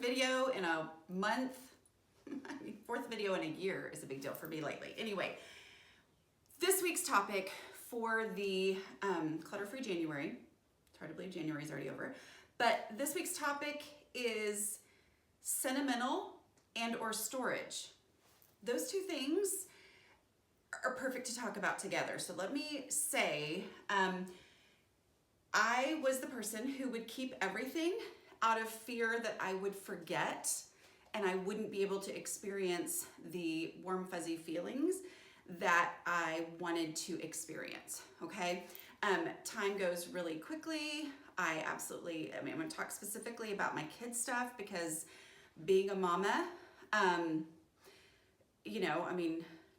video in a month. I mean, fourth video in a year is a big deal for me lately. Anyway, this week's topic for the Clutter-Free January, it's hard to believe January's already over, but this week's topic is sentimental and or storage. Those two things are perfect to talk about together. So let me say, I was the person who would keep everything out of fear that I would forget and I wouldn't be able to experience the warm, fuzzy feelings that I wanted to experience, okay? Time goes really quickly. I'm gonna talk specifically about my kids' stuff because being a mama,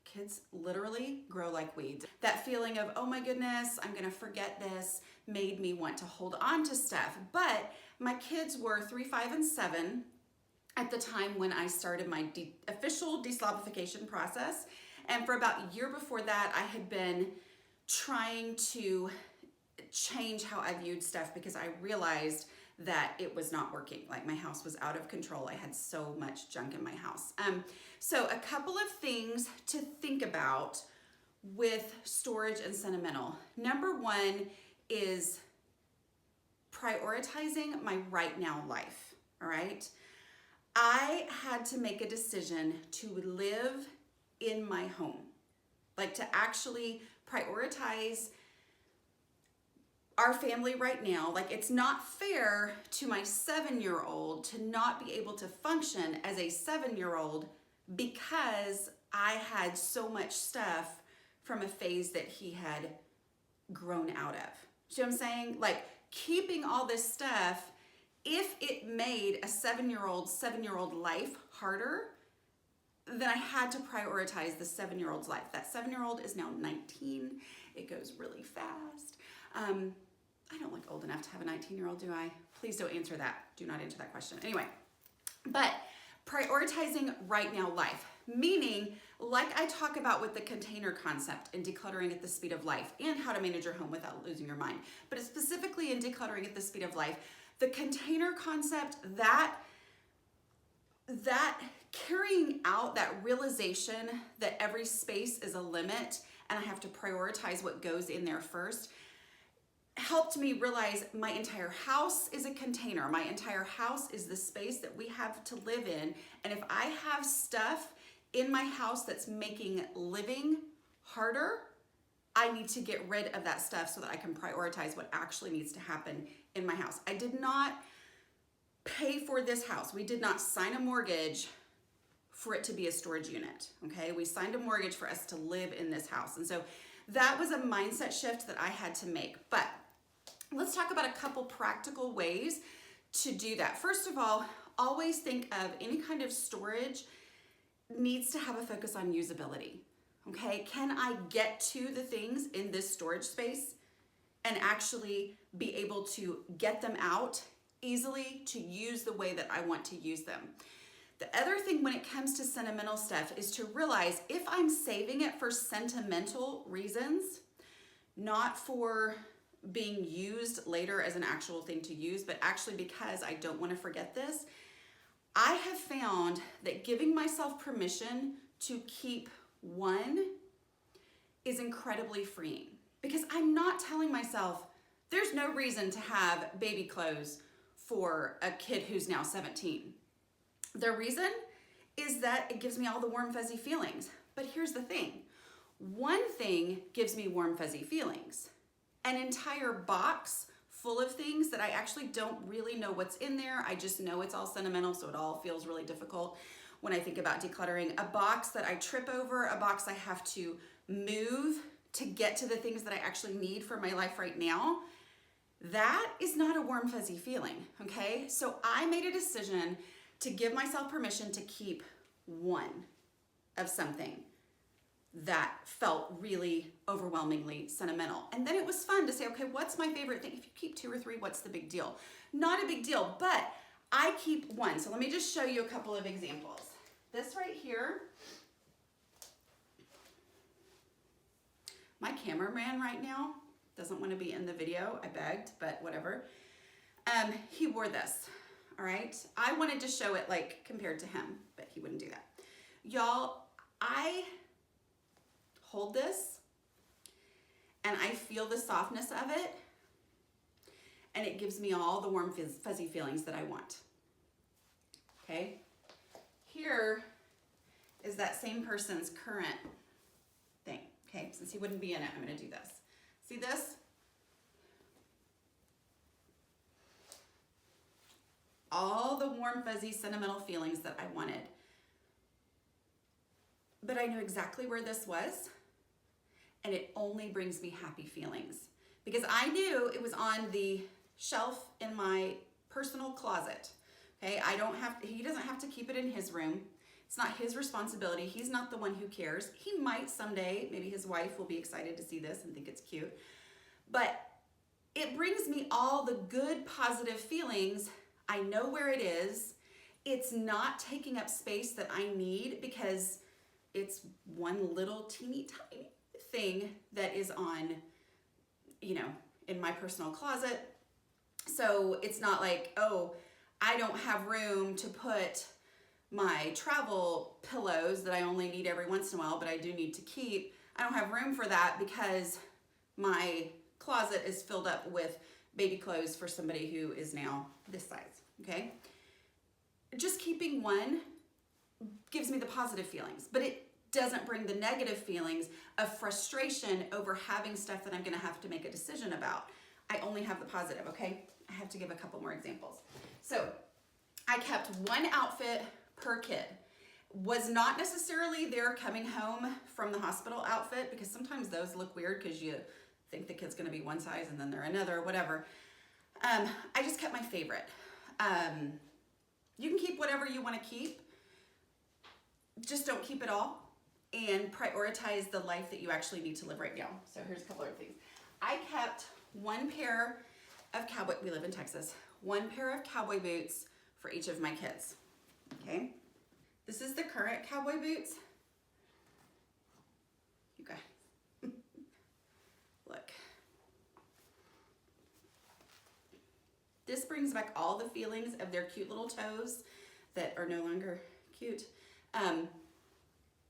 kids literally grow like weeds. That feeling of, oh my goodness, I'm gonna forget this, made me want to hold on to stuff. But my kids were 3, 5, and 7 at the time when I started my official deslobification process. And for about a year before that, I had been trying to change how I viewed stuff because I realized that it was not working. Like my house was out of control. I had so much junk in my house. So a couple of things to think about with storage and sentimental. Number one is prioritizing my right now life, all right? I had to make a decision to live in my home, like to actually prioritize our family right now. Like it's not fair to my 7-year-old to not be able to function as a 7-year-old because I had so much stuff from a phase that he had grown out of. See what I'm saying? Like keeping all this stuff, if it made a 7-year-old life harder, then I had to prioritize the 7-year-old's life. That 7-year-old is now 19. It goes really fast. I don't look old enough to have a 19-year-old, do I? Please don't answer that. Do not answer that question. Anyway, but prioritizing right now life, meaning like I talk about with the container concept in Decluttering at the Speed of Life and how to manage your home without losing your mind. But it's specifically in Decluttering at the Speed of Life, the container concept, that carrying out that realization that every space is a limit and I have to prioritize what goes in there first, helped me realize my entire house is a container. My entire house is the space that we have to live in. And if I have stuff in my house that's making living harder, I need to get rid of that stuff so that I can prioritize what actually needs to happen in my house. I did not pay for this house. We did not sign a mortgage for it to be a storage unit, okay? We signed a mortgage for us to live in this house. And so that was a mindset shift that I had to make. But let's talk about a couple practical ways to do that. First of all, always think of any kind of storage needs to have a focus on usability, okay? Can I get to the things in this storage space and actually be able to get them out easily to use the way that I want to use them? The other thing when it comes to sentimental stuff is to realize if I'm saving it for sentimental reasons, not for being used later as an actual thing to use, but actually because I don't want to forget this, I have found that giving myself permission to keep one is incredibly freeing because I'm not telling myself there's no reason to have baby clothes for a kid who's now 17. The reason is that it gives me all the warm, fuzzy feelings. But here's the thing. One thing gives me warm, fuzzy feelings. An entire box full of things that I actually don't really know what's in there. I just know it's all sentimental, so it all feels really difficult when I think about decluttering. A box that I trip over, a box I have to move to get to the things that I actually need for my life right now. That is not a warm, fuzzy feeling, okay? So I made a decision to give myself permission to keep one of something that felt really overwhelmingly sentimental. And then it was fun to say, okay, what's my favorite thing? If you keep 2 or 3, what's the big deal? Not a big deal, but I keep one. So let me just show you a couple of examples. This right here, my cameraman right now doesn't want to be in the video. I begged, but whatever. He wore this. all right? I wanted to show it like compared to him, but he wouldn't do that. Y'all, I hold this and I feel the softness of it, and it gives me all the warm, fuzzy feelings that I want. Okay? Here is that same person's current thing. Okay, since he wouldn't be in it, I'm gonna do this. See this? All the warm, fuzzy, sentimental feelings that I wanted. But I knew exactly where this was, and it only brings me happy feelings. Because I knew it was on the shelf in my personal closet. Okay, he doesn't have to keep it in his room. It's not his responsibility. He's not the one who cares. He might someday, maybe his wife will be excited to see this and think it's cute. But it brings me all the good, positive feelings. I know where it is. It's not taking up space that I need because it's one little teeny tiny thing that is on, in my personal closet. So it's not like, oh, I don't have room to put my travel pillows that I only need every once in a while, but I do need to keep. I don't have room for that because my closet is filled up with baby clothes for somebody who is now this size, okay? Just keeping one gives me the positive feelings, but it doesn't bring the negative feelings of frustration over having stuff that I'm gonna have to make a decision about. I only have the positive, okay? I have to give a couple more examples. So I kept one outfit per kid. Was not necessarily their coming home from the hospital outfit, because sometimes those look weird because you think the kid's gonna be one size and then they're another, whatever. I just kept my favorite. You can keep whatever you wanna keep, just don't keep it all, and prioritize the life that you actually need to live right now. So here's a couple other things. I kept one pair of cowboy, we live in Texas, one pair of cowboy boots for each of my kids, okay? This is the current cowboy boots. You guys, look. This brings back all the feelings of their cute little toes that are no longer cute, and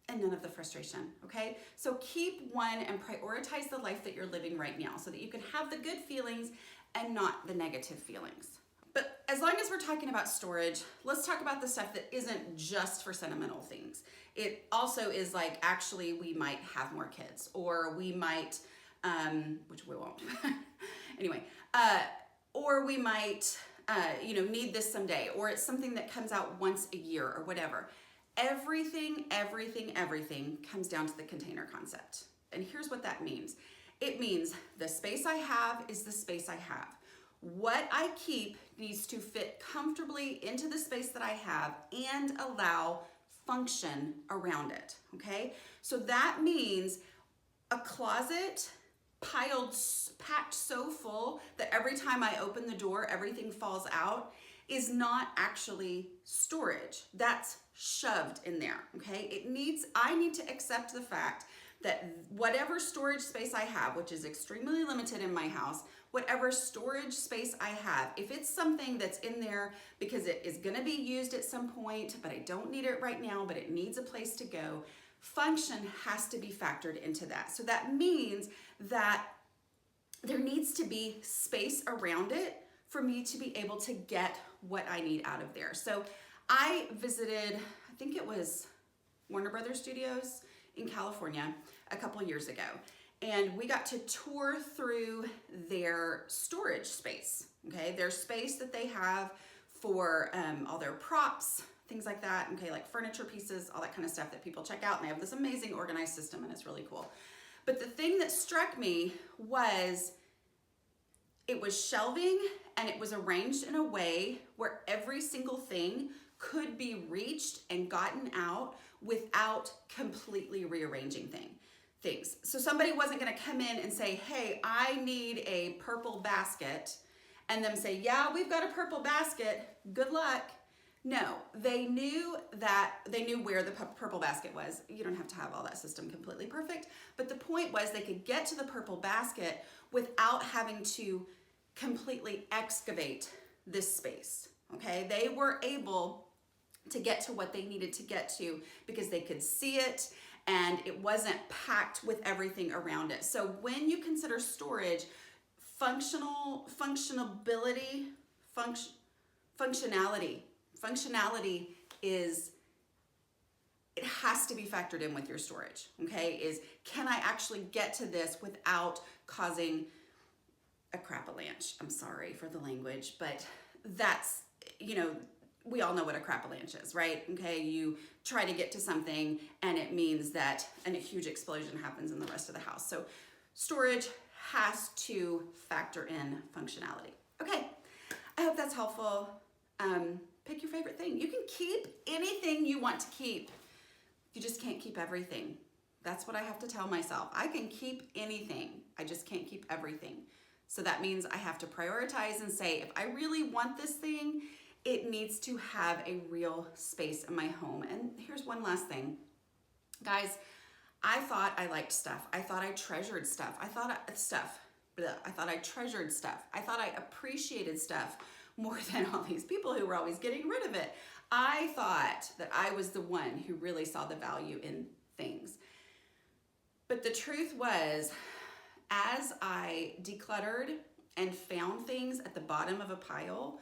none of the frustration, okay? So keep one and prioritize the life that you're living right now so that you can have the good feelings and not the negative feelings. But as long as we're talking about storage, let's talk about the stuff that isn't just for sentimental things. It also is like, actually, we might have more kids, or we might, which we won't, anyway, or we might, need this someday, or it's something that comes out once a year or whatever. Everything comes down to the container concept. And here's what that means. It means the space I have is the space I have. What I keep needs to fit comfortably into the space that I have and allow function around it, okay? So that means a closet packed so full that every time I open the door, everything falls out is not actually storage. That's shoved in there, okay? I need to accept the fact that whatever storage space I have, which is extremely limited in my house, whatever storage space I have, if it's something that's in there because it is gonna be used at some point, but I don't need it right now, but it needs a place to go, function has to be factored into that. So that means that there needs to be space around it for me to be able to get what I need out of there. So I visited, I think it was Warner Brothers Studios in California a couple years ago. And we got to tour through their storage space, okay? Their space that they have for all their props, things like that, okay? Like furniture pieces, all that kind of stuff that people check out. And they have this amazing organized system, and it's really cool. But the thing that struck me was it was shelving, and it was arranged in a way where every single thing could be reached and gotten out without completely rearranging things. So somebody wasn't gonna come in and say, hey, I need a purple basket, and them say, yeah, we've got a purple basket, good luck. No, they knew where the purple basket was. You don't have to have all that system completely perfect, but the point was they could get to the purple basket without having to completely excavate this space, okay? They were able to get to what they needed to get to because they could see it and it wasn't packed with everything around it. So when you consider storage, functionality is, it has to be factored in with your storage, okay? Is, can I actually get to this without causing a crap-a-lanch? I'm sorry for the language, but that's, you know, we all know what a crap-a-lanch is, right? Okay, you try to get to something and it means that a huge explosion happens in the rest of the house. So storage has to factor in functionality. Okay, I hope that's helpful. Pick your favorite thing. You can keep anything you want to keep. You just can't keep everything. That's what I have to tell myself. I can keep anything. I just can't keep everything. So that means I have to prioritize and say, if I really want this thing, it needs to have a real space in my home. And here's one last thing. Guys, I thought I liked stuff. I thought I treasured stuff. I thought I treasured stuff. I thought I appreciated stuff more than all these people who were always getting rid of it. I thought that I was the one who really saw the value in things. But the truth was, as I decluttered and found things at the bottom of a pile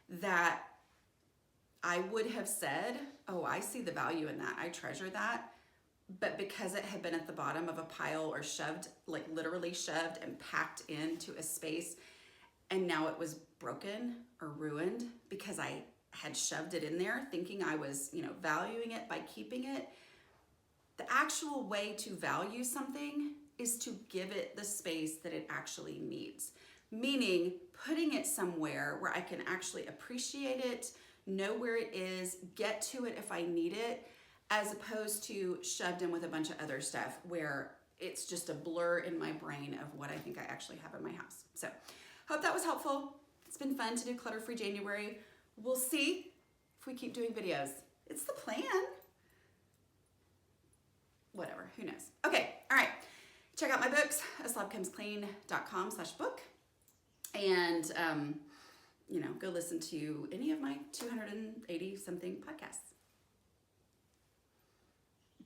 that I would have said, oh, I see the value in that, I treasure that, but because it had been at the bottom of a pile or shoved, like literally shoved and packed into a space, and now it was broken or ruined because I had shoved it in there thinking I was, you know, valuing it by keeping it. The actual way to value something is to give it the space that it actually needs. Meaning putting it somewhere where I can actually appreciate it, know where it is, get to it if I need it, as opposed to shoved in with a bunch of other stuff where it's just a blur in my brain of what I think I actually have in my house. So hope that was helpful. It's been fun to do Clutter-Free January. We'll see if we keep doing videos. It's the plan. Whatever, who knows? Okay, all right. Check out my books, aslobcomesclean.com/book. And, you know, go listen to any of my 280 something podcasts.